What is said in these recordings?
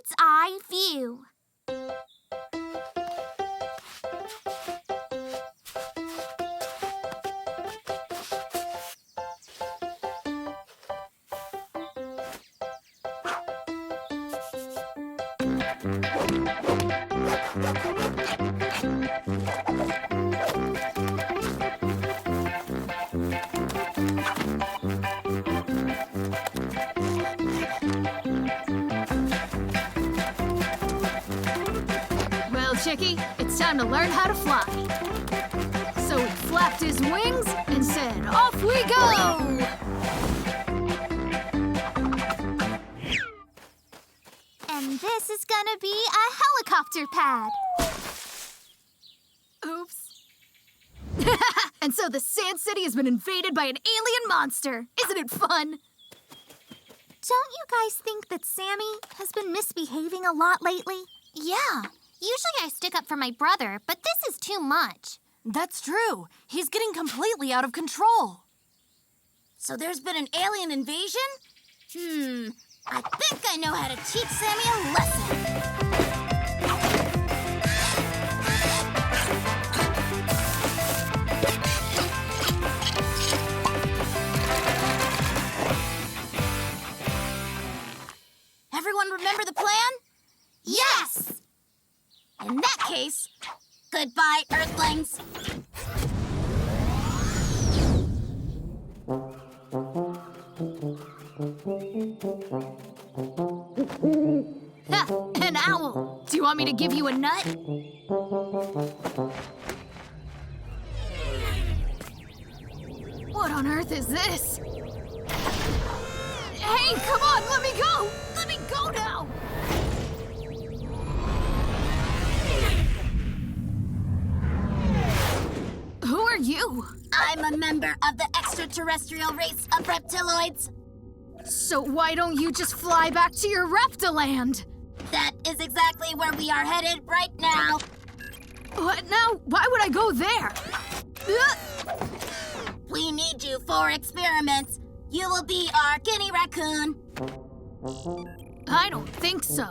bird's eye view. Chicky, it's time to learn how to fly. So he flapped his wings and said, off we go! And this is gonna be a helicopter pad. Oops. And so the Sand City has been invaded by an alien monster. Isn't it fun? Don't you guys think that Sammy has been misbehaving a lot lately? Yeah. Usually I stick up for my brother, but this is too much. That's true. He's getting completely out of control. So there's been an alien invasion? I think I know how to teach Sammy a lesson. Everyone remember the plan? Yes! In that case, goodbye, Earthlings. Ha! An owl! Do you want me to give you a nut? What on earth is this? Hey, come on, let me go! Let me go now! Who are you? I'm a member of the extraterrestrial race of reptiloids. So why don't you just fly back to your Reptiland? That is exactly where we are headed right now. What now? Why would I go there? We need you for experiments. You will be our guinea raccoon. I don't think so.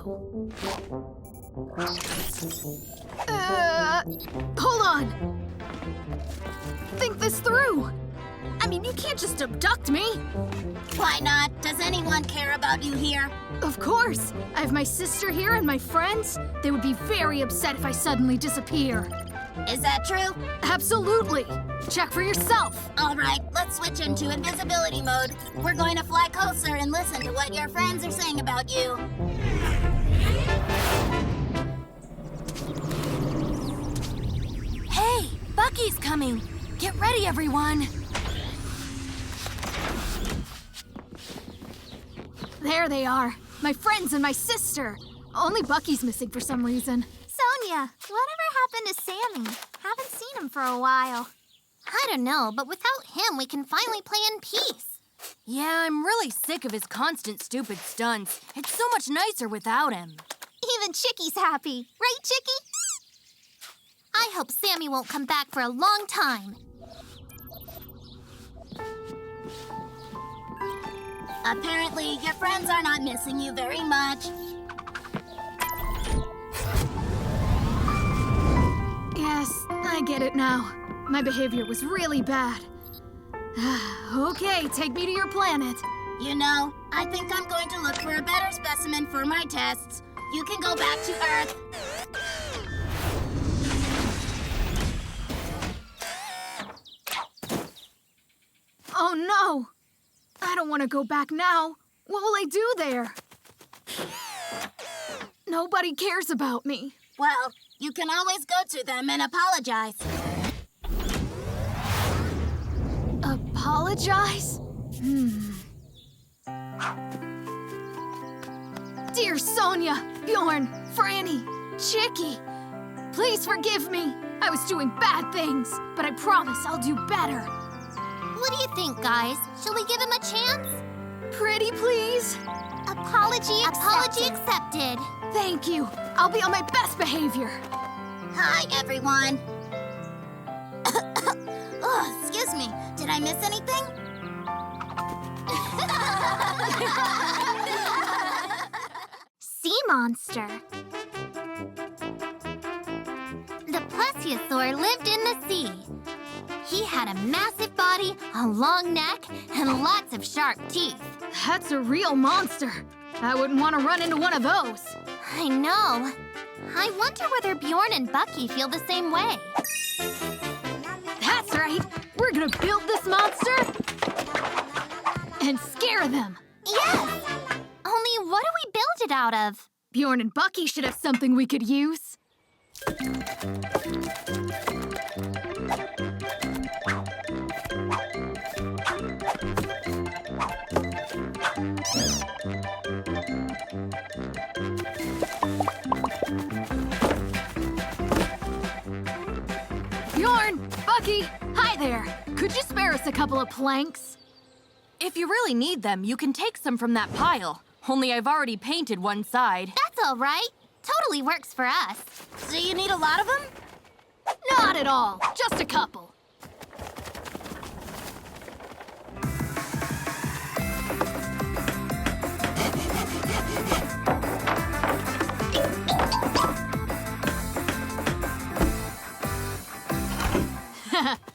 Hold on. Think this through. I mean, you can't just abduct me. Why not? Does anyone care about you here? Of course. I have my sister here and my friends. They would be very upset if I suddenly disappear. Is that true? Absolutely. Check for yourself. All right, let's switch into invisibility mode. We're going to fly closer and listen to what your friends are saying about you. Hey, Bucky's coming. Get ready, everyone. There they are. My friends and my sister. Only Bucky's missing for some reason. Sonia, whatever happened to Sammy? Haven't seen him for a while. I don't know, but without him, we can finally play in peace. Yeah, I'm really sick of his constant stupid stunts. It's so much nicer without him. Even Chicky's happy. Right, Chicky? I hope Sammy won't come back for a long time. Apparently, your friends are not missing you very much. Yes, I get it now. My behavior was really bad. Okay, take me to your planet. You know, I think I'm going to look for a better specimen for my tests. You can go back to Earth. Oh no! I don't want to go back now. What will I do there? Nobody cares about me. Well, you can always go to them and apologize. Apologize? Dear Sonia, Bjorn, Franny, Chicky, please forgive me. I was doing bad things, but I promise I'll do better. What do you think, guys? Shall we give him a chance? Pretty please? Apology accepted. Thank you. I'll be on my best behavior. Hi, everyone. Oh, excuse me. Did I miss anything? See? sea monster. The plesiosaur lived in the sea. He had a massive body, a long neck, and lots of sharp teeth. That's a real monster. I wouldn't want to run into one of those. I know. I wonder whether Bjorn and Bucky feel the same way. That's right. We're gonna build this monster and scare them. Yes! Only what do we build it out of? Bjorn and Bucky should have something we could use. Bjorn! Bucky! Hi there! Could you spare us a couple of planks? If you really need them, you can take some from that pile. Only I've already painted one side. That's all right. Totally works for us. Do you need a lot of them? Not at all. Just a couple.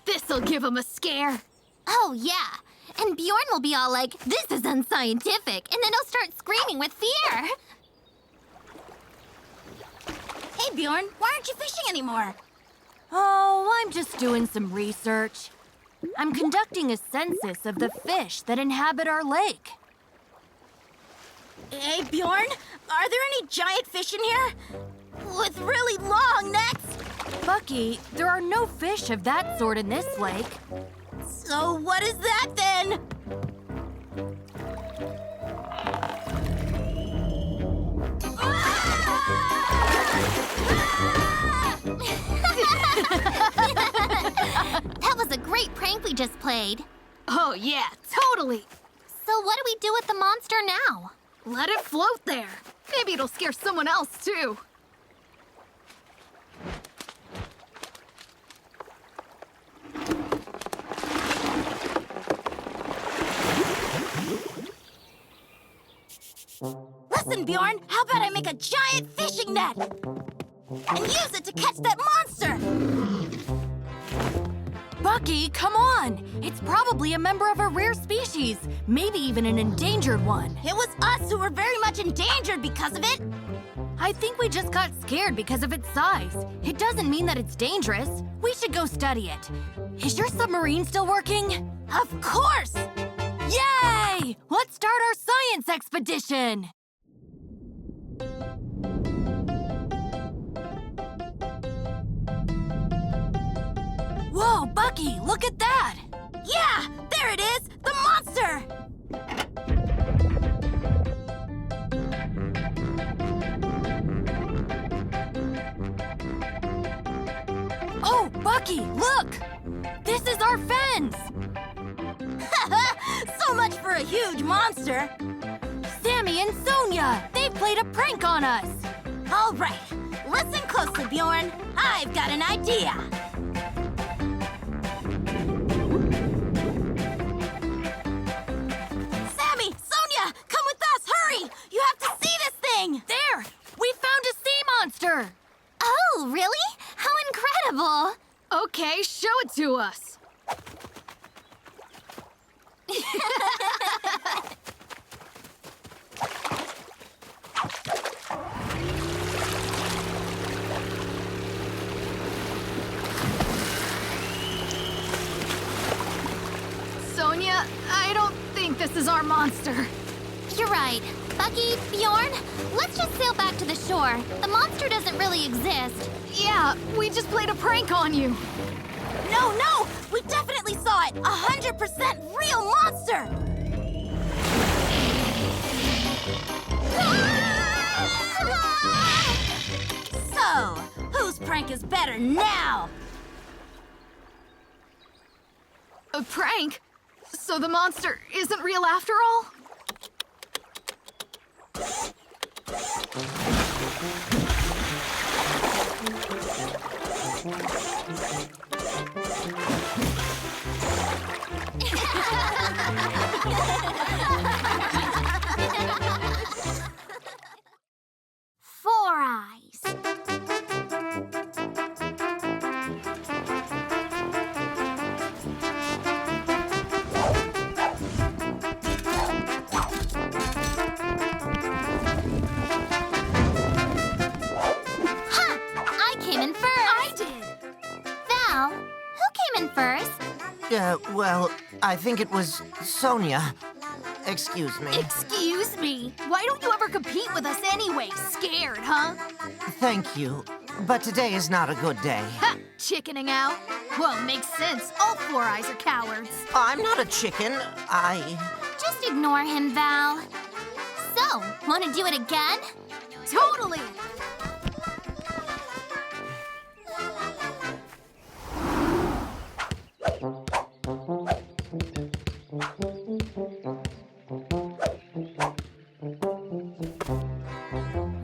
This'll give him a scare. Oh, yeah. And Bjorn will be all like, this is unscientific, and then he'll start screaming with fear. Hey, Bjorn, why aren't you fishing anymore? Oh, I'm just doing some research. I'm conducting a census of the fish that inhabit our lake. Hey, Bjorn, are there any giant fish in here? With really long necks? Bucky, there are no fish of that sort in this lake. So what is that then? That was a great prank we just played. Oh, yeah, totally. So what do we do with the monster now? Let it float there. Maybe it'll scare someone else, too. Listen, Bjorn, how about I make a giant fishing net? And use it to catch that monster! Bucky, come on! It's probably a member of a rare species, maybe even an endangered one. It was us who were very much endangered because of it. I think we just got scared because of its size. It doesn't mean that it's dangerous. We should go study it. Is your submarine still working? Of course! Yay! Let's start our science expedition! Whoa, Bucky, look at that! Yeah, there it is! The monster! Oh, Bucky, look! This is our fence! So much for a huge monster! Sammy and Sonia, they've played a prank on us! All right, listen closely, Bjorn. I've got an idea. Sammy, Sonia, come with us, hurry! You have to see this thing! There! We found a sea monster! Oh, really? How incredible! Okay, show it to us. Sonia, I don't think this is our monster. You're right. Bucky, Bjorn, let's just sail back to the shore. The monster doesn't really exist. Yeah, we just played a prank on you. No, we definitely saw it. 100% real monster. So, whose prank is better now? A prank? So the monster isn't real after all? Well, I think it was Sonia. Excuse me. Excuse me? Why don't you ever compete with us anyway? Scared, huh? Thank you, but today is not a good day. Ha! Chickening out? Well, makes sense. All Four Eyes are cowards. I'm not a chicken. Just ignore him, Val. So, want to do it again? Totally!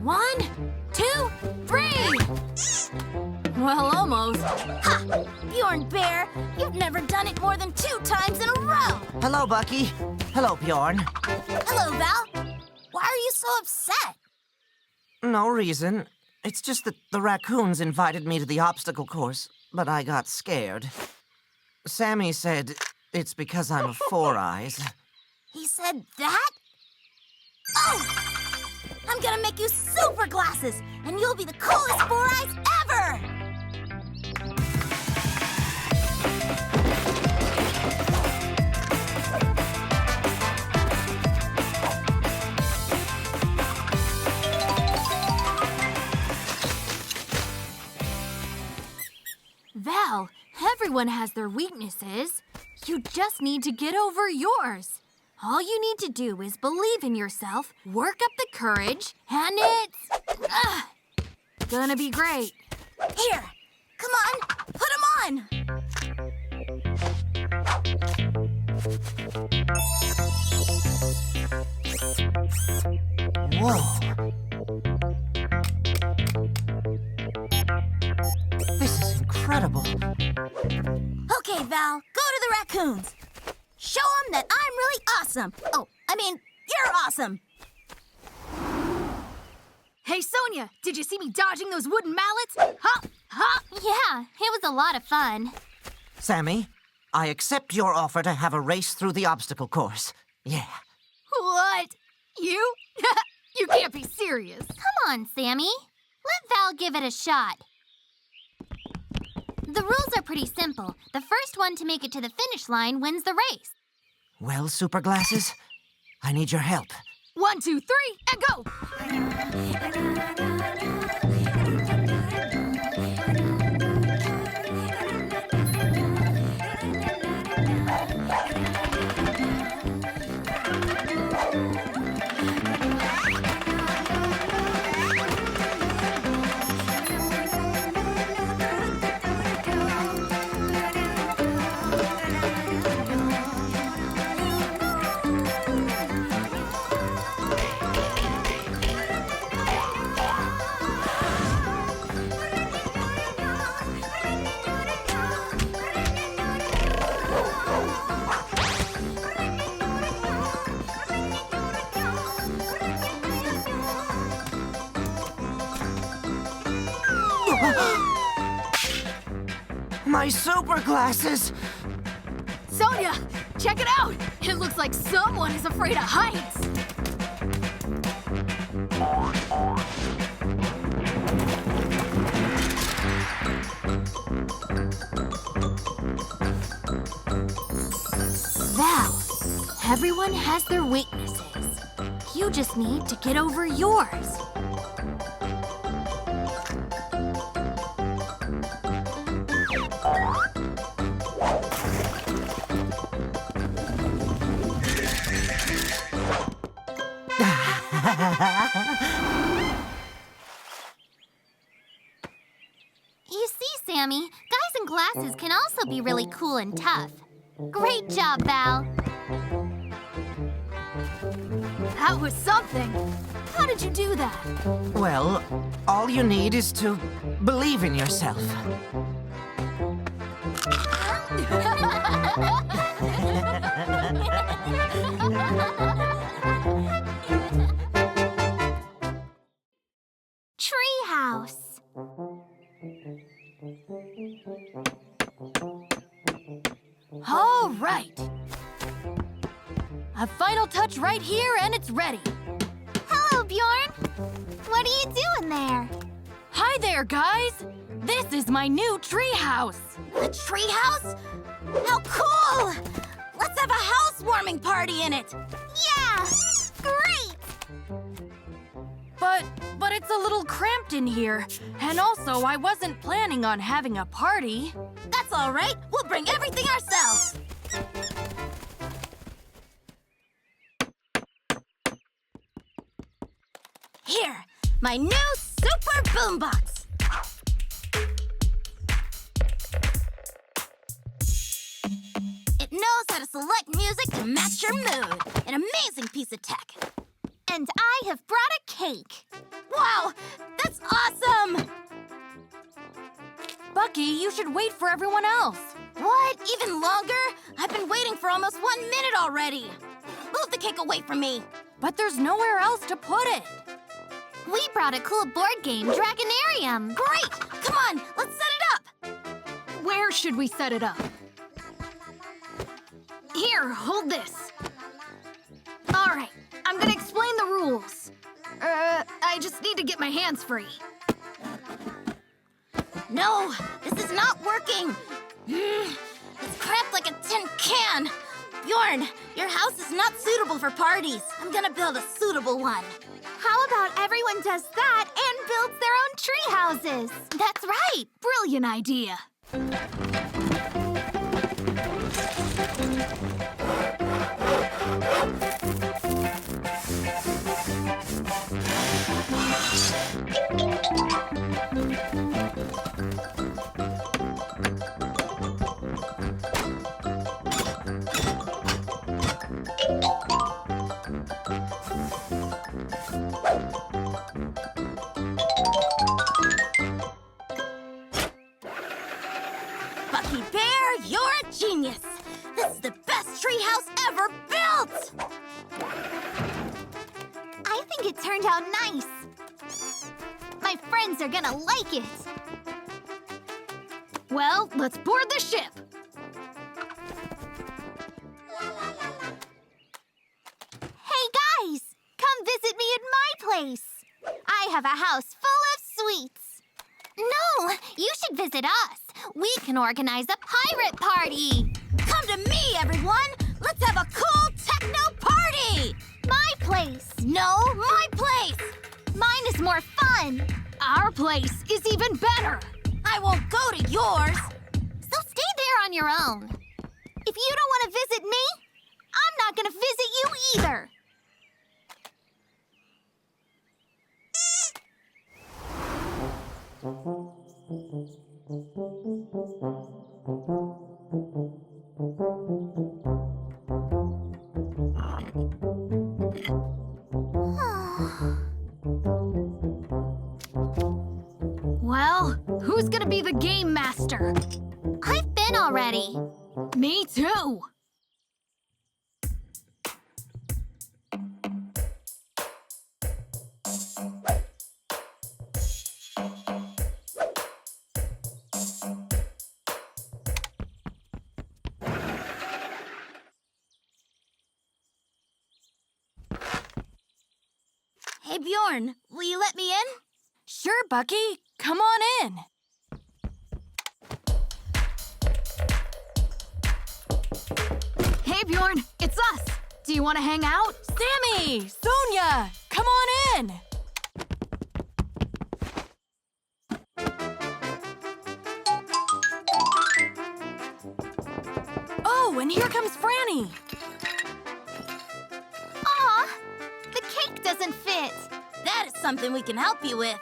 One, two, three! Well, almost. Ha! Bjorn Bear, you've never done it more than 2 times in a row. Hello, Bucky. Hello, Bjorn. Hello, Val. Why are you so upset? No reason. It's just that the raccoons invited me to the obstacle course, but I got scared. Sammy said it's because I'm a Four Eyes. He said that? Oh! I'm gonna make you super glasses, and you'll be the coolest Four Eyes ever! Val, everyone has their weaknesses. You just need to get over yours. All you need to do is believe in yourself, work up the courage, and it's gonna be great. Here, come on, put 'em on! Whoa. This is incredible. Okay, Val, go to the raccoons. Show them that I'm really awesome. Oh, I mean, you're awesome. Hey, Sonia, did you see me dodging those wooden mallets? Ha! Ha! Yeah, it was a lot of fun. Sammy, I accept your offer to have a race through the obstacle course. Yeah. What? You? You can't be serious. Come on, Sammy. Let Val give it a shot. The rules are pretty simple. The first one to make it to the finish line wins the race. Well, Super Glasses, I need your help. 1, 2, 3, and go! My Super Glasses! Sonia, check it out! It looks like someone is afraid of heights. Val, everyone has their weaknesses. You just need to get over yours. You see, Sammy, guys in glasses can also be really cool and tough. Great job, Val. That was something. How did you do that? Well, all you need is to believe in yourself. Treehouse. All right. A final touch right here, and it's ready. Hello, Bjorn. What are you doing there? Hi there, guys. This is my new treehouse. The treehouse? How cool! Let's have a housewarming party in it. Yeah! Great! But it's a little cramped in here. And also, I wasn't planning on having a party. That's all right. We'll bring everything ourselves. Here, my new super boombox. It knows how to select music to match your mood. An amazing piece of tech. And I have brought a cake. Wow, that's awesome! Bucky, you should wait for everyone else. What? Even longer? I've been waiting for almost 1 minute already. Move the cake away from me. But there's nowhere else to put it. We brought a cool board game, Dragonarium. Great! Come on, let's set it up. Where should we set it up? Here, hold this. All right, I'm gonna explain the rules. I just need to get my hands free. No, this is not working. It's cramped like a tin can. Bjorn, your house is not suitable for parties. I'm gonna build a suitable one. How about everyone does that and builds their own tree houses? That's right! Brilliant idea. Bucky Bear, you're a genius. This is the best treehouse ever built. I think it turned out nice. My friends are gonna like it. Well, let's board the ship. Hey guys, come visit me at my place. I have a house full of sweets. No, you should visit us. We can organize a pirate party. Come to me, everyone. Let's have a cool techno party. My place. No, my place. Mine is more fun. Our place is even better. I won't go to yours. So stay there on your own. If you don't want to visit me, I'm not going to visit you either. Well, who's gonna be the game master? I've been already. Me too. Hey, Bjorn, will you let me in? Sure, Bucky. Come on in. Hey, Bjorn, it's us. Do you want to hang out? Sammy! Sonia! Come on in! Oh, and here comes Franny. Aw, the cake doesn't fit. That is something we can help you with.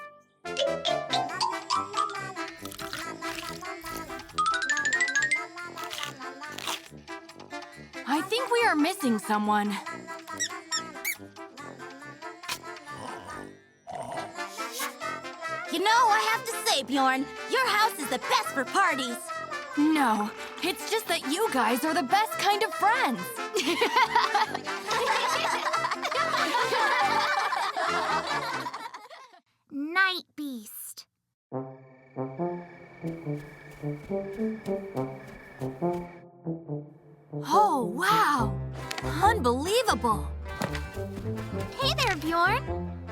I think we are missing someone. You know, I have to say, Bjorn, your house is the best for parties. No, it's just that you guys are the best kind of friends. Night Beast. Oh, wow! Unbelievable! Hey there, Bjorn.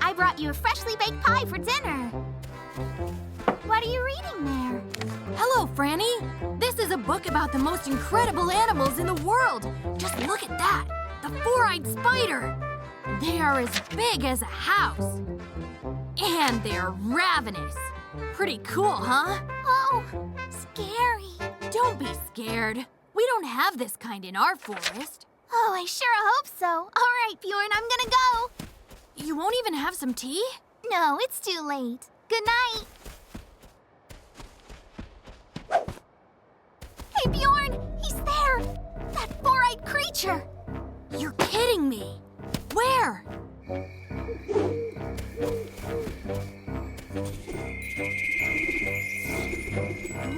I brought you a freshly baked pie for dinner. What are you reading there? Hello, Franny. This is a book about the most incredible animals in the world. Just look at that. The four-eyed spider. They are as big as a house. And they're ravenous. Pretty cool, huh? Oh, scary. Don't be scared. We don't have this kind in our forest. Oh, I sure hope so. All right, Bjorn, I'm gonna go. You won't even have some tea? No, it's too late. Good night. Hey, Bjorn! He's there! That four-eyed creature! You're kidding me. Where?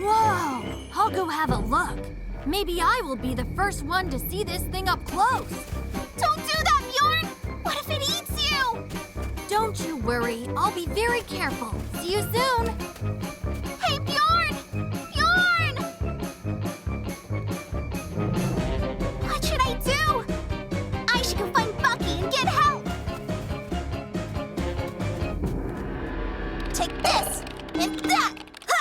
Whoa! I'll go have a look. Maybe I will be the first one to see this thing up close. Don't do that, Bjorn! What if it eats you? Don't you worry. I'll be very careful. See you soon. Hey, Bjorn! Bjorn! What should I do? I should go find Bucky and get help. Take this and that! Ha!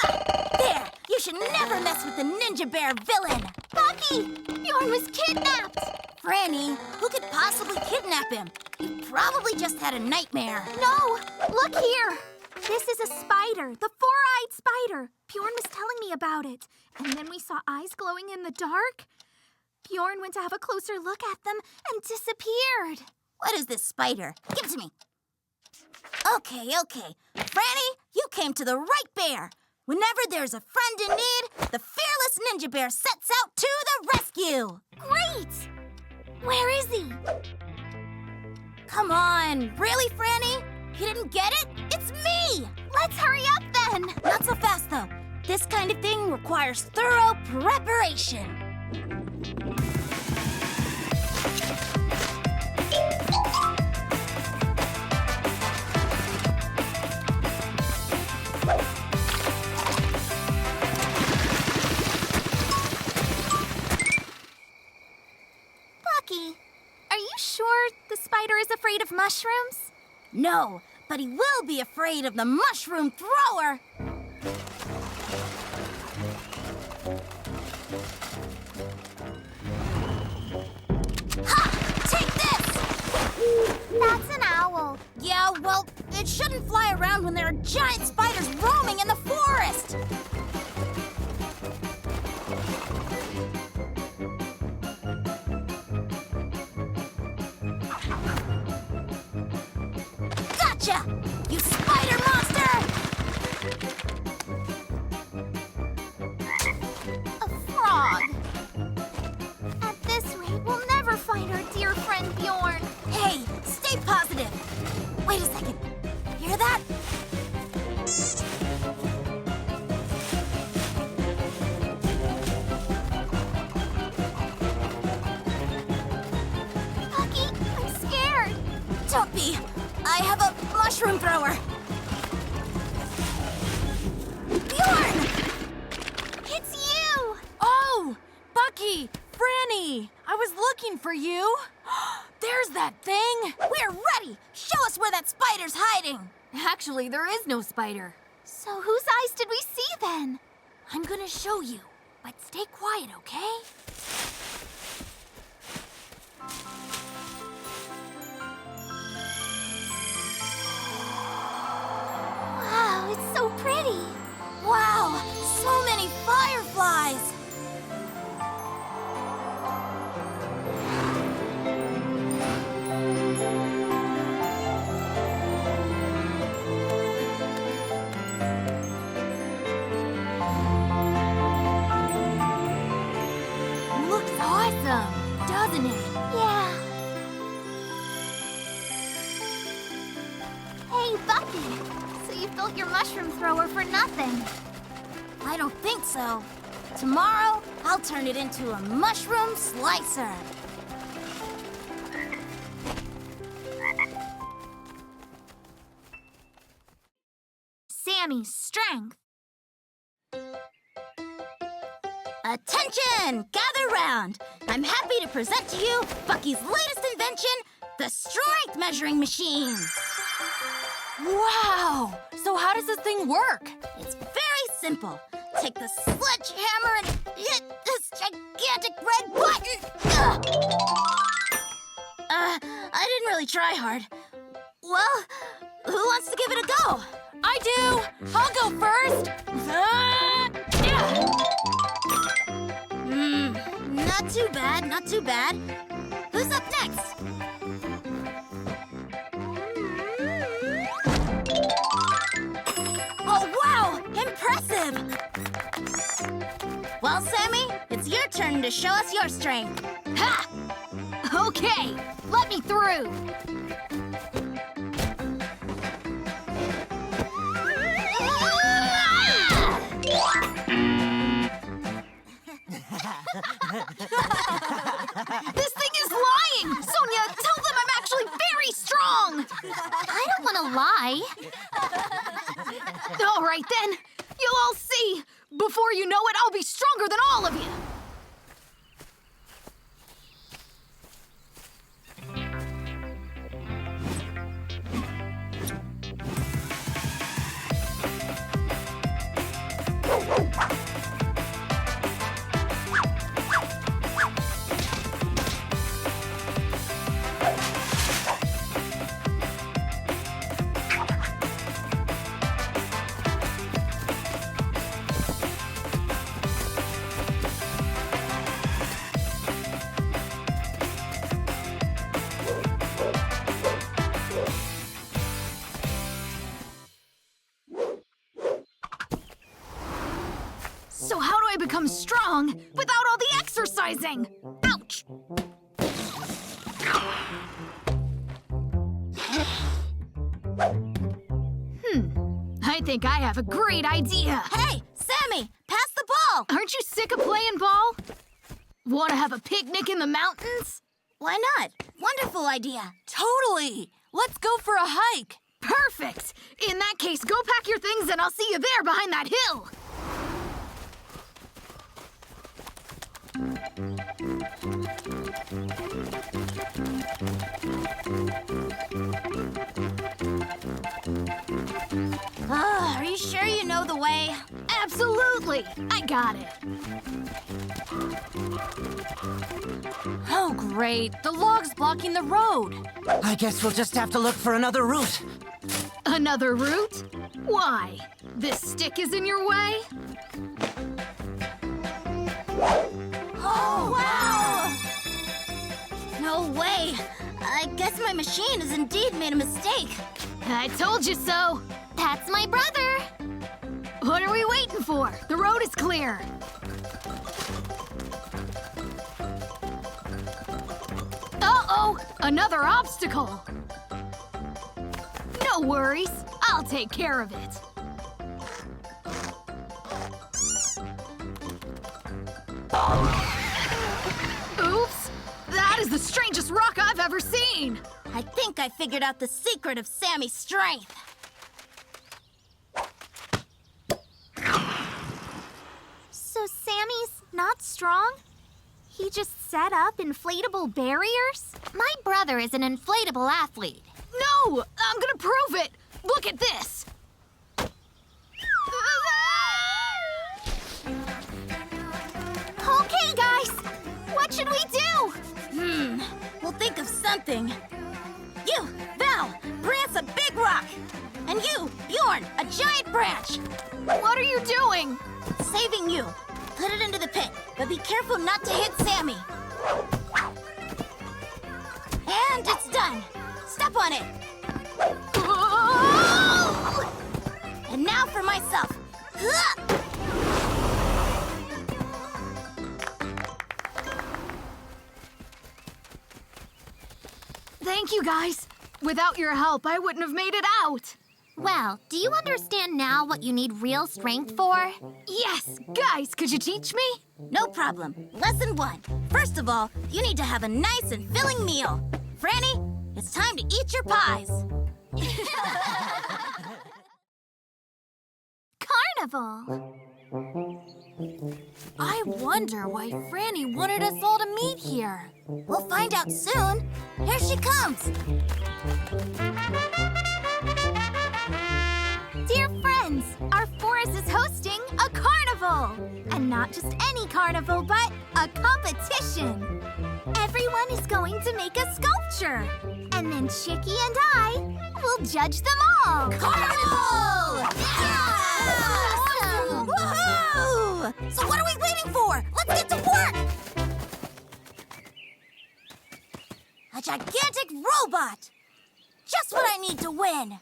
There! You should never mess with the ninja bear villain! Bucky! Bjorn was kidnapped! Franny, who could possibly kidnap him? You probably just had a nightmare. No! Look here! This is a spider, the four-eyed spider. Bjorn was telling me about it. And then we saw eyes glowing in the dark. Bjorn went to have a closer look at them and disappeared. What is this spider? Give it to me. Okay. Franny, you came to the right bear. Whenever there's a friend in need, the fearless ninja bear sets out to the rescue. Great! Where is he? Come on, really, Franny? You didn't get it? It's me! Let's hurry up then! Not so fast, though. This kind of thing requires thorough preparation. Bucky, are you sure the spider is afraid of mushrooms? No, but he will be afraid of the mushroom thrower. Ha! Take this! That's an owl. Yeah, well, it shouldn't fly around when there are giant spiders roaming in the forest. Gotcha! You spider monster! A frog. At this rate, we'll never find our dear friend Bjorn. Hey, stay positive. Wait a second. Hear that? Bucky, I'm scared. Don't be. I have a mushroom thrower. Bjorn! It's you! Oh! Bucky! Franny! I was looking for you. There's that thing! We're ready! Show us where that spider's hiding! Actually, there is no spider. So whose eyes did we see then? I'm gonna show you, but stay quiet, okay? Wow, it's so pretty. Wow, so many fireflies! Looks awesome, doesn't it? Yeah. Hey, Bucky. So you built your mushroom thrower for nothing. I don't think so. Tomorrow, I'll turn it into a mushroom slicer. Sammy Strength. Attention! Gather round! I'm happy to present to you Bucky's latest invention, the Strength Measuring Machine. Wow! So how does this thing work? It's very simple. Take the sledgehammer and hit this gigantic red button. Ugh. I didn't really try hard. Well, who wants to give it a go? I do! I'll go first! Not too bad, not too bad. Who's up next? Oh, wow! Impressive! Well, Sammy, it's your turn to show us your strength. Ha! Okay, let me through. This thing is lying! Sonia, tell them I'm actually very strong! I don't want to lie. All right, then. You'll all see. Before you know it, I'll be stronger than all of you. So how do I become strong without all the exercising? Ouch! I think I have a great idea. Hey, Sammy, pass the ball! Aren't you sick of playing ball? Want to have a picnic in the mountains? Why not? Wonderful idea. Totally! Let's go for a hike! Perfect! In that case, go pack your things and I'll see you there behind that hill. Are you sure you know the way? Absolutely! I got it. Oh, great. The log's blocking the road. I guess we'll just have to look for another route. Another route? Why? This stick is in your way? Oh, wow! No way. I guess my machine has indeed made a mistake. I told you so. That's my brother. What are we waiting for? The road is clear. Uh-oh! Another obstacle! No worries. I'll take care of it. Oops! That is the strangest rock I've ever seen! I think I figured out the secret of Sammy Strength. So Sammy's not strong? He just set up inflatable barriers? My brother is an inflatable athlete. No! I'm gonna prove it! Look at this! Okay, guys. What should we do? We'll think of something. You, Val, bring us a big rock. And you, Bjorn, a giant branch. What are you doing? Saving you. Put it into the pit, but be careful not to hit Sammy. And it's done. Step on it. And now for myself. Thank you, guys. Without your help, I wouldn't have made it out. Well, do you understand now what you need real strength for? Yes! Guys, could you teach me? No problem. Lesson 1. First of all, you need to have a nice and filling meal. Franny, it's time to eat your pies. Carnival. I wonder why Franny wanted us all to meet here. We'll find out soon. Here she comes. not just any carnival, but a competition. Everyone is going to make a sculpture. And then Chicky and I will judge them all. Carnival! Yeah! Awesome! Woohoo! So what are we waiting for? Let's get to work! A gigantic robot! Just what I need to win!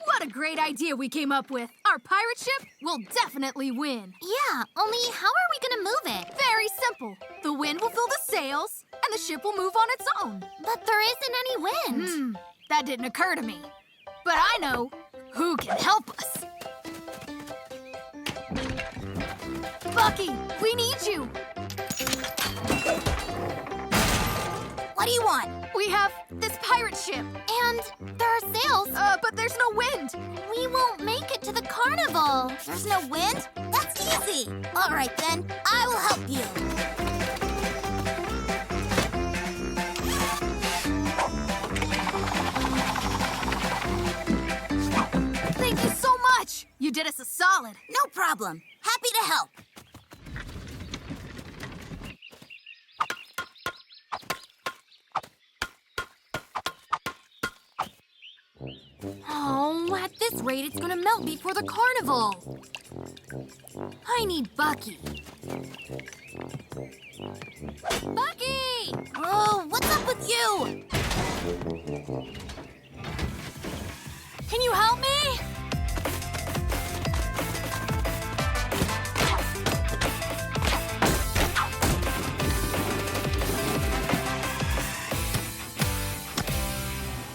What a great idea we came up with. Our pirate ship will definitely win. Yeah, only how are we gonna move it? Very simple. The wind will fill the sails, and the ship will move on its own. But there isn't any wind. That didn't occur to me. But I know who can help us. Bucky, we need you. What do you want? We have this pirate ship. And there are sails. But there's no wind. We won't make it to the carnival. There's no wind? That's easy! All right then, I will help you. Thank you so much. You did us a solid. No problem. Happy to help. Oh, at this rate, it's gonna melt before the carnival. I need Bucky. Bucky! Oh, what's up with you? Can you help me?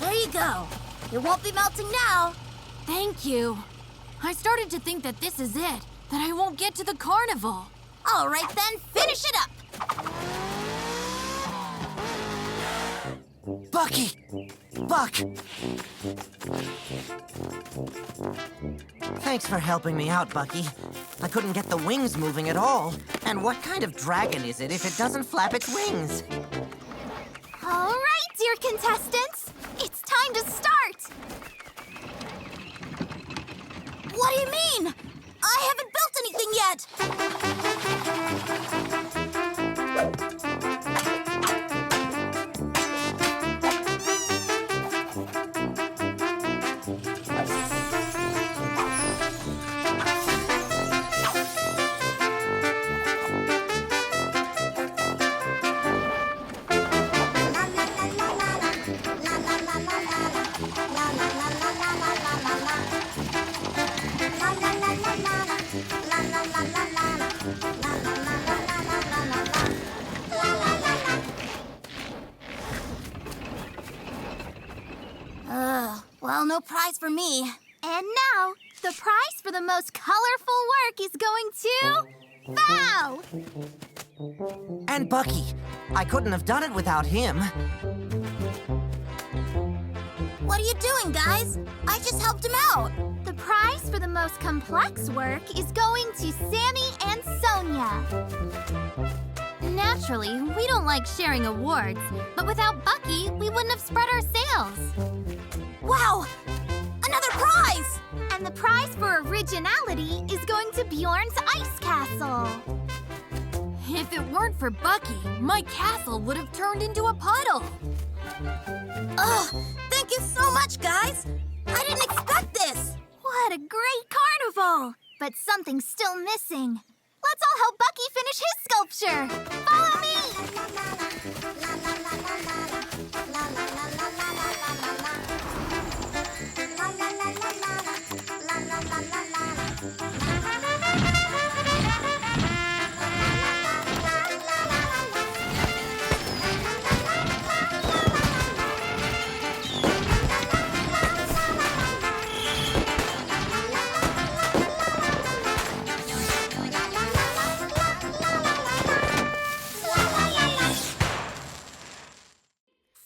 There you go. It won't be melting now. Thank you. I started to think that this is it, that I won't get to the carnival. All right then, finish it up. Bucky! Buck! Thanks for helping me out, Bucky. I couldn't get the wings moving at all. And what kind of dragon is it if it doesn't flap its wings? All right, dear contestants. It's time to start. What do you mean? I haven't built anything yet. Well, no prize for me. And now, the prize for the most colorful work is going to Val. And Bucky. I couldn't have done it without him. What are you doing, guys? I just helped him out. The prize for the most complex work is going to Sammy and Sonia. Naturally, we don't like sharing awards, but without Bucky, we wouldn't have spread our sails. Wow! Another prize! And the prize for originality is going to Bjorn's Ice Castle. If it weren't for Bucky, my castle would have turned into a puddle. Ugh! Thank you so much, guys! I didn't expect this! What a great carnival! But something's still missing. Let's all help Bucky finish his sculpture. Follow me!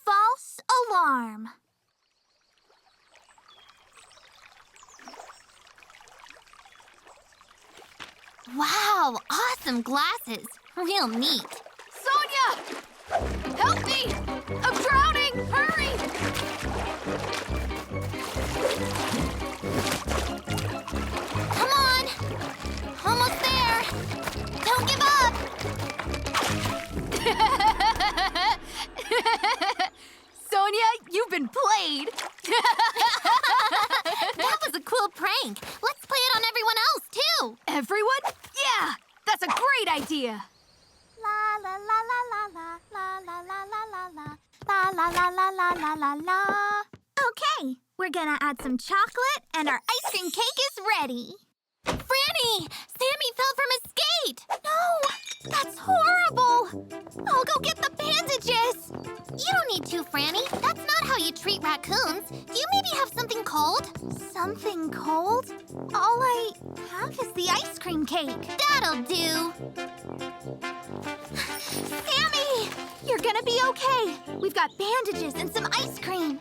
False alarm. Wow, awesome glasses. Real neat. Sonia! Help me! I'm drowning! Hurry! Sonia, you've been played. That was a cool prank. Let's play it on everyone else, too. Everyone? Yeah, that's a great idea. La la la la la la la la la la la la la la la la la la la. Okay, we're gonna add some chocolate and our ice cream cake is ready. Franny! Sammy fell from his skate! No! That's horrible! I'll go get the bandages! You don't need to, Franny. That's not how you treat raccoons. Do you maybe have something cold? Something cold? All I have is the ice cream cake. That'll do. Sammy! You're gonna be okay. We've got bandages and some ice cream.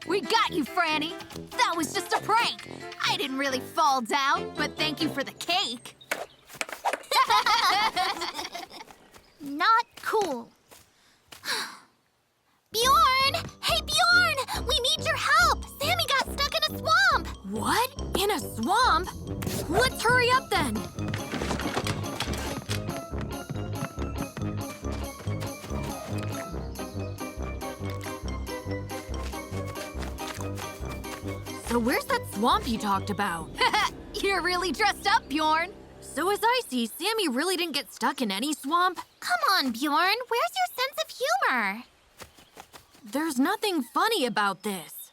We got you, Franny. That was just a prank. I didn't really fall down, but thank you for the cake. Not cool. Bjorn! Hey, Bjorn! We need your help! Sammy got stuck in a swamp! What? In a swamp? Let's hurry up then. So where's that swamp you talked about? You're really dressed up, Bjorn. So as I see, Sammy really didn't get stuck in any swamp. Come on, Bjorn. Where's your sense of humor? There's nothing funny about this.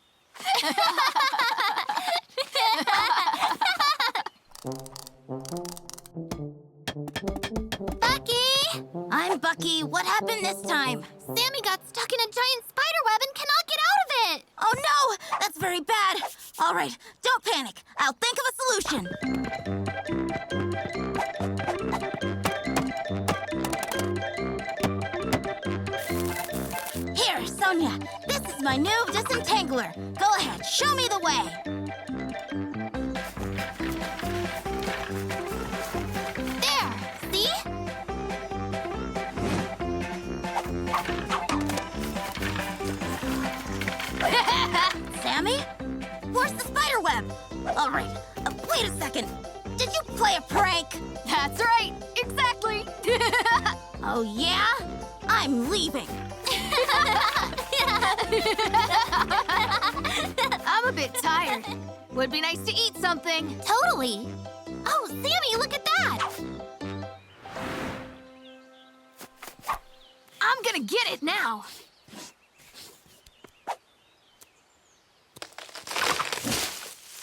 Bucky! I'm Bucky. What happened this time? Sammy got stuck in a giant spider web and cannot get out of it! Oh no! That's very bad. All right, don't panic. I'll think of a solution. Here, Sonia. This is my new disentangler. Go ahead, show me the way. There! See? Sammy? Where's the spider web? All right, wait a second. Did you play a prank? That's right. Exactly. Oh, yeah? I'm leaving. I'm a bit tired. Would be nice to eat something. Totally. Oh, Sammy, look at that! I'm gonna get it now.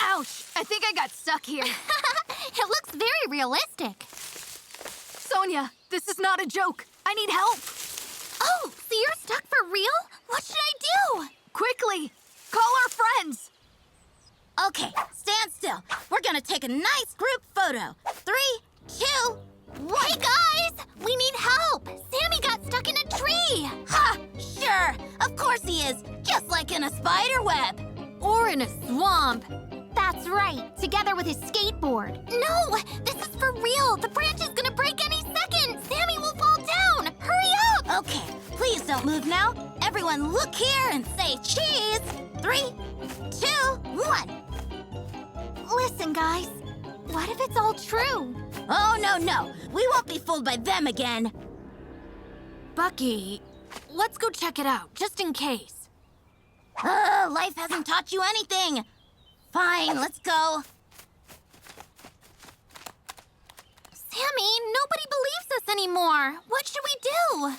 Ouch! I think I got stuck here. It looks very realistic. Sonia, this is not a joke. I need help. Oh, so you're stuck for real? What should I do? Quickly, call our friends. Okay, stand still. We're gonna take a nice group photo. 3, 2, 1. Hey, guys! We need help! Sammy got stuck in a tree! Ha! Sure, of course he is. Just like in a spider web. Or in a swamp. That's right, together with his skateboard. No! This is for real! The branch is gonna break any second! Sammy will fall down! Hurry up! Okay, please don't move now. Everyone look here and say cheese. 3, 2, 1. Listen, guys. What if it's all true? Oh, no. We won't be fooled by them again. Bucky, let's go check it out, just in case. Life hasn't taught you anything. Fine, let's go. Sammy, nobody believes us anymore. What should we do?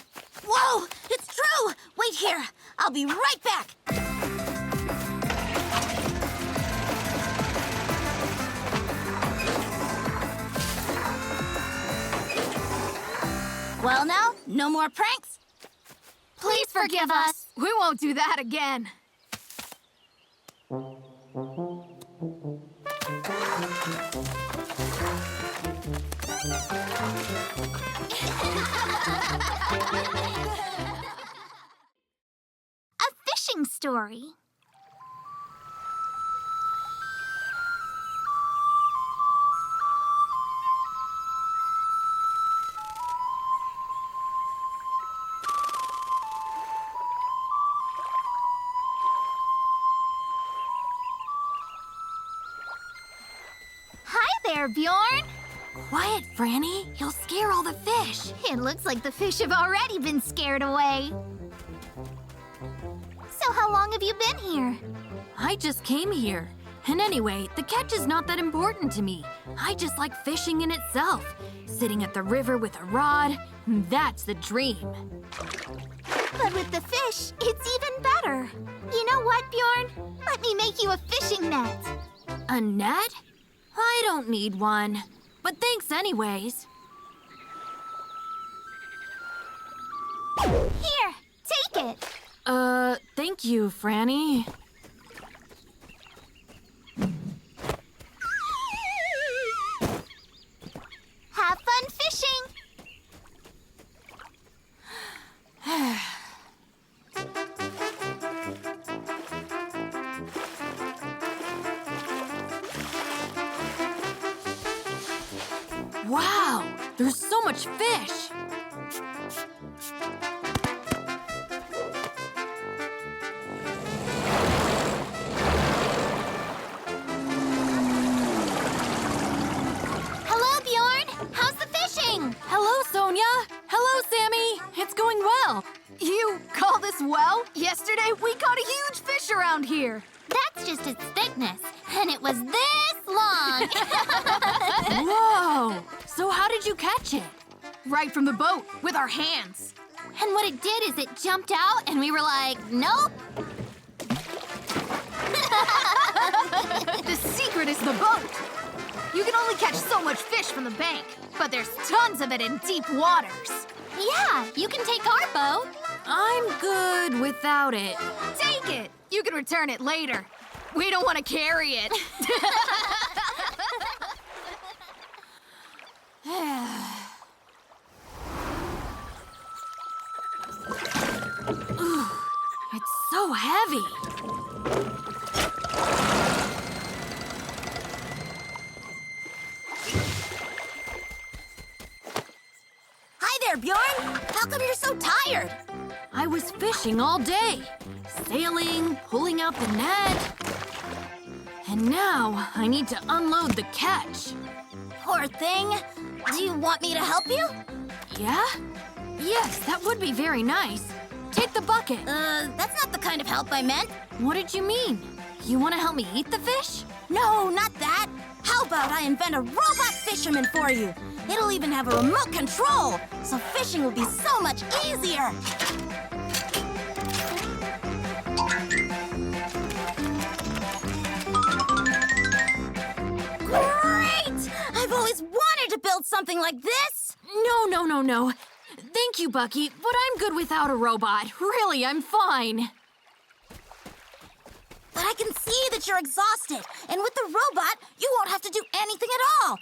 Whoa, it's true. Wait here. I'll be right back. Well, now, no more pranks. Please forgive us. We won't do that again. A fishing story. Hi there, Bjorn. Quiet, Franny. You'll scare all the fish. It looks like the fish have already been scared away. long have you been here? I just came here. And anyway, the catch is not that important to me. I just like fishing in itself. Sitting at the river with a rod, that's the dream. But with the fish, it's even better. You know what, Bjorn? Let me make you a fishing net. A net? I don't need one. But thanks anyways. Here, take it. Thank you, Franny. Have fun fishing. Wow, there's so much fish. Hello, Bjorn. How's the fishing? Hello, Sonia. Hello, Sammy. It's going well. You call this well? Yesterday, we caught a huge fish around here. That's just its thickness, and it was this long. Whoa! So how did you catch it? Right from the boat, with our hands. And what it did is it jumped out, and we were like, nope. The secret is the boat. You can only catch so much fish from the bank, but there's tons of it in deep waters. Yeah, you can take our boat. I'm good without it. Take it. You can return it later. We don't want to carry it. It's so heavy. Hi there, Bjorn. How come you're so tired? I was fishing all day. Sailing, pulling out the net. And now I need to unload the catch. Poor thing. Do you want me to help you? Yeah? Yes, that would be very nice. Take the bucket. That's not the kind of help I meant. What did you mean? You want to help me eat the fish? No, not that. How about I invent a robot fisherman for you? It'll even have a remote control, so fishing will be so much easier. Great! I've always wanted to build something like this. No. Thank you, Bucky, but I'm good without a robot. Really, I'm fine. But I can see that you're exhausted, and with the robot, you won't have to do anything at all.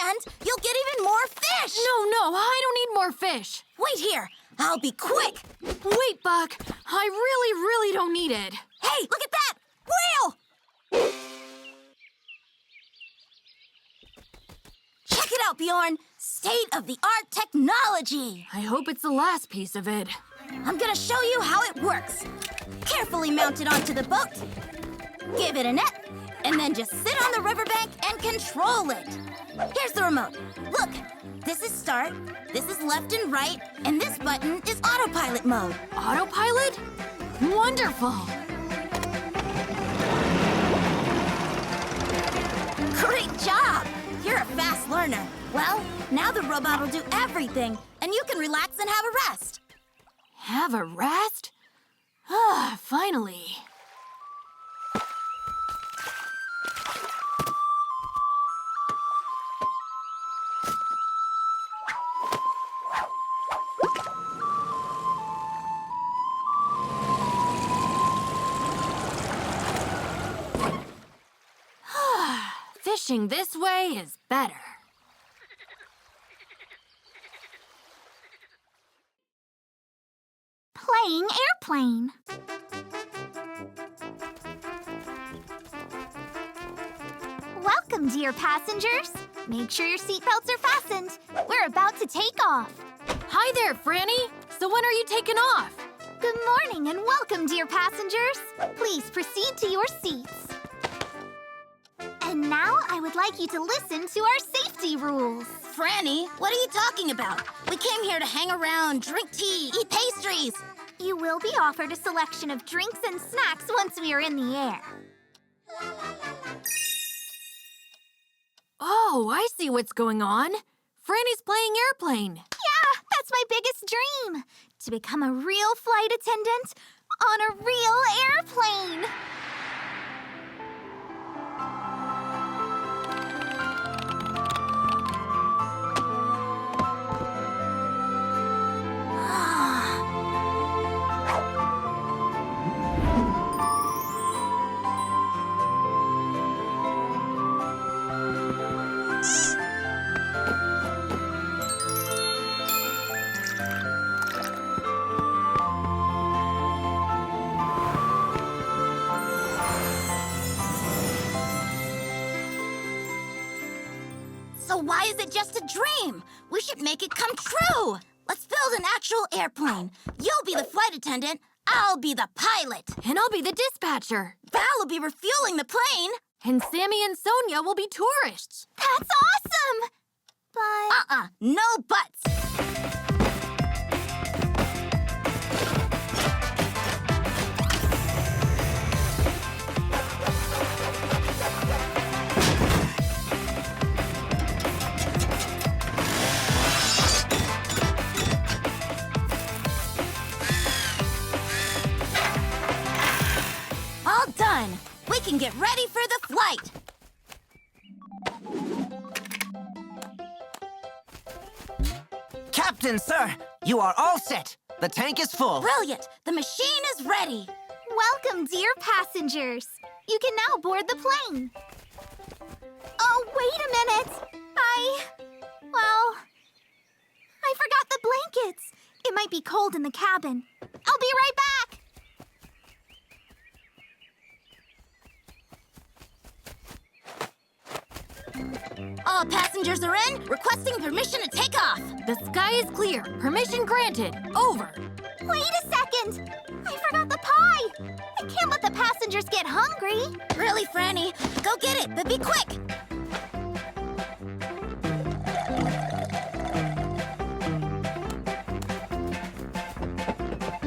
And you'll get even more fish. No, I don't need more fish. Wait here. I'll be quick. Wait, Buck. I really don't need it. Hey, look at that! Whale! Check it out, Bjorn. State-of-the-art technology. I hope it's the last piece of it. I'm gonna show you how it works. Carefully mount it onto the boat. Give it a net, and then just sit on the riverbank and control it. Here's the remote. Look, this is start, this is left and right, and this button is autopilot mode. Autopilot? Wonderful. Great job! You're a fast learner. Well, now the robot will do everything, and you can relax and have a rest. Have a rest? Finally. Fishing this way is better. Playing airplane. Welcome, dear passengers. Make sure your seatbelts are fastened. We're about to take off. Hi there, Franny. So when are you taking off? Good morning and welcome, dear passengers. Please proceed to your seats. And now I would like you to listen to our safety rules. Franny, what are you talking about? We came here to hang around, drink tea, eat pastries. You will be offered a selection of drinks and snacks once we are in the air. Oh, I see what's going on. Franny's playing airplane. Yeah, that's my biggest dream. To become a real flight attendant on a real airplane. So why is it just a dream? We should make it come true. Let's build an actual airplane. You'll be the flight attendant. I'll be the pilot. And I'll be the dispatcher. Val will be refueling the plane. And Sammy and Sonia will be tourists. That's awesome! But... No buts. All done. We can get ready for the flight. Captain, sir, you are all set. The tank is full. Brilliant. The machine is ready. Welcome, dear passengers. You can now board the plane. Oh, wait a minute. I forgot the blankets. It might be cold in the cabin. I'll be right back. All passengers are in, requesting permission to take off. The sky is clear. Permission granted. Over. Wait a second. I forgot the pie. I can't let the passengers get hungry. Really, Franny? Go get it, but be quick.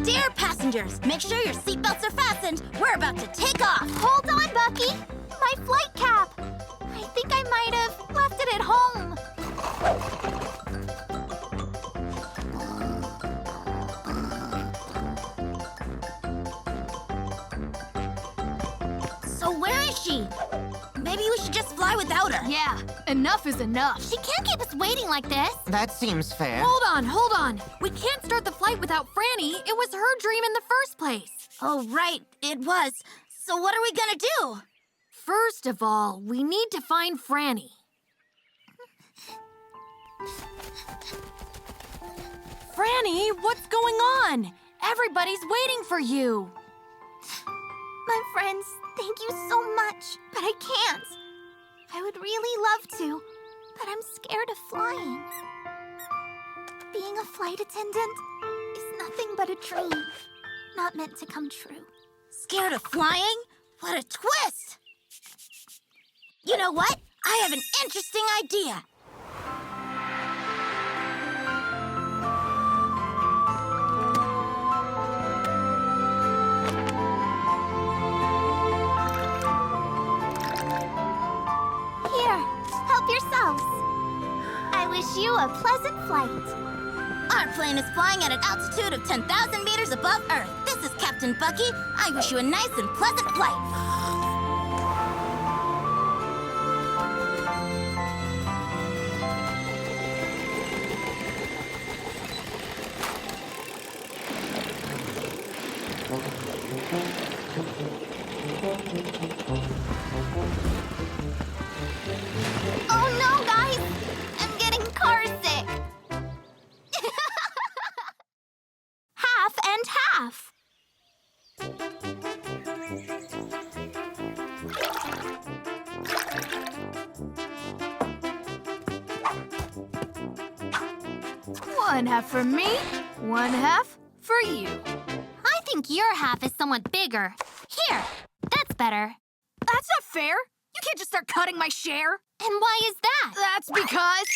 Dear passengers, make sure your seatbelts are fastened. We're about to take off. Hold on, Bucky. My flight cap. I think I might have left it at home. So where is she? Maybe we should just fly without her. Yeah, enough is enough. She can't keep us waiting like this. That seems fair. Hold on. We can't start the flight without Franny. It was her dream in the first place. Oh, right, it was. So what are we gonna do? First of all, we need to find Franny. Franny, what's going on? Everybody's waiting for you. My friends, thank you so much, but I can't. I would really love to, but I'm scared of flying. Being a flight attendant is nothing but a dream, not meant to come true. Scared of flying? What a twist! You know what? I have an interesting idea. Here, help yourselves. I wish you a pleasant flight. Our plane is flying at an altitude of 10,000 meters above Earth. This is Captain Bucky. I wish you a nice and pleasant flight. Oh no, guys! I'm getting car sick. Half and half. One half for me, one half for you. I think your half is somewhat bigger. Here, that's better. That's not fair. You can't just start cutting my share. And why is that? That's because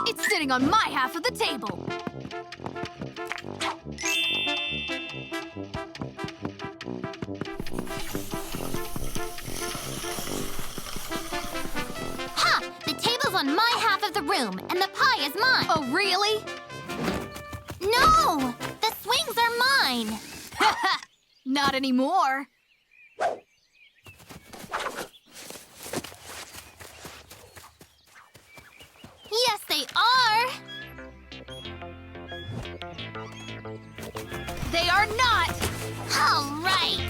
it's sitting on my half of the table. Ha! The table's on my half of the room, and the pie is mine. Oh, really? No! The swings are mine. Not anymore. Yes, they are. They are not. All right.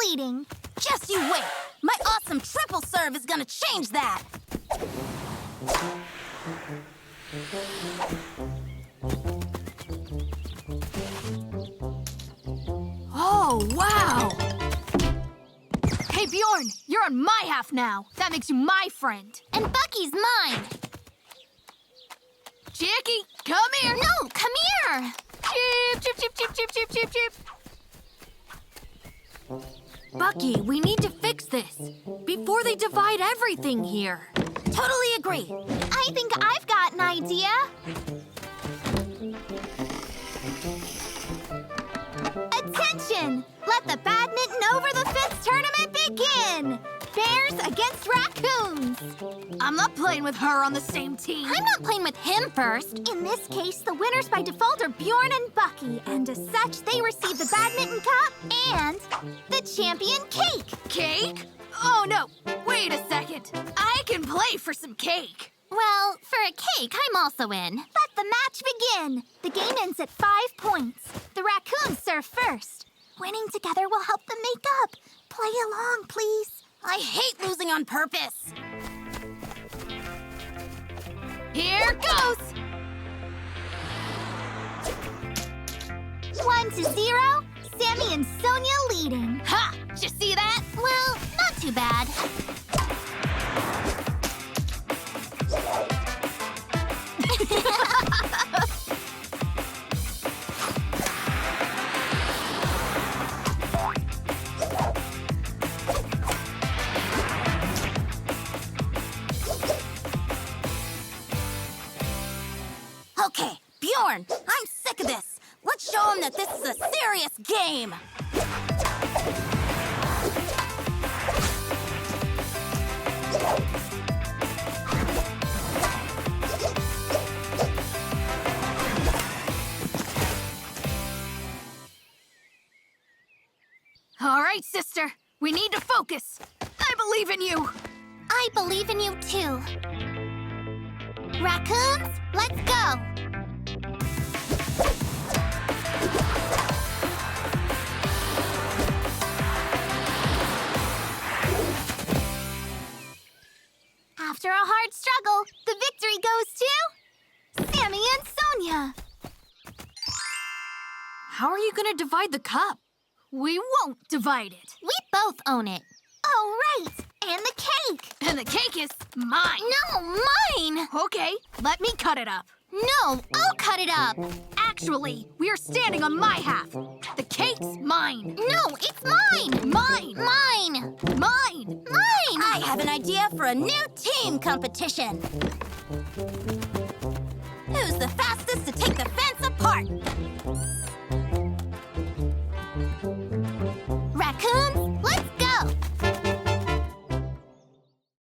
Leading. Just you wait. My awesome triple serve is gonna change that. Oh, wow. Hey, Bjorn, you're on my half now. That makes you my friend. And Bucky's mine. Chicky, come here. No, come here. Chip, chip, chip, chip, chip, chip, chip, chip. Bucky, we need to fix this before they divide everything here. Totally agree. I think I've got an idea. Attention! Let the badminton over the fence tournament begin! Bears against raccoons! I'm not playing with her on the same team. I'm not playing with him first. In this case, the winners by default are Bjorn and Bucky, and as such, they receive the badminton cup and the champion cake. Cake? Oh, no. Wait a second. I can play for some cake. Well, for a cake, I'm also in. Let the match begin. The game ends at 5 points. The raccoons serve first. Winning together will help them make up. Play along, please. I hate losing on purpose. Here goes. 1-0. Sammy and Sonia leading. Ha! Did you see that? Well, not too bad. Okay, Bjorn, I'm sick of this. Let's show him that this is a serious game. All right, sister. We need to focus. I believe in you. I believe in you, too. Raccoons, let's go. After a hard struggle, the victory goes to Sammy and Sonia. How are you going to divide the cup? We won't divide it. We both own it. Oh, right. And the cake. And the cake is mine. No, mine. Okay, let me cut it up. No, I'll cut it up. Actually, we are standing on my half. The cake's mine. No, it's mine. Mine. Mine. Mine. Mine. I have an idea for a new team competition. Who's the fastest to take the fence apart?